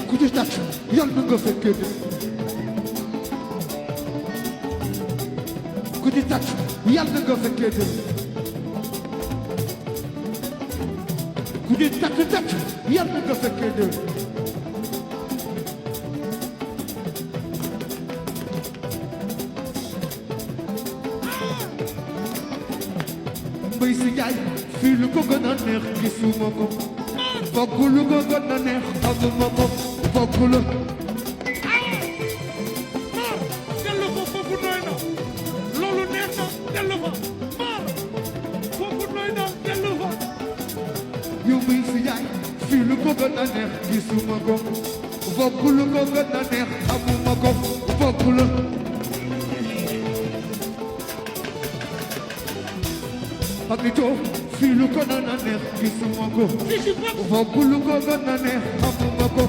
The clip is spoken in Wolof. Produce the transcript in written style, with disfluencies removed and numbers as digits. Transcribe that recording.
ku ci tàcc yàlla na nga fekkee de ku ci tàcc yàlla na nga fekkee de ku ci tàcc yàlla na nga fekkee de Mbay Si Njaay fii lu ko gën a neex gisuma ko fokk lu ko gën a neex xamuma ko fokk lu dellu fa foofu nooy na loolu neex na dellu fa maar foofu nooy na dellu fa yow Mbay Si Njaay fii lu ko gën a neex gisuma ko fokk lu ko gën a neex xamuma ko fokk lu Papito fii lu ko gën a neex gisuma ko fokk lu ko gën a neex xamuma ko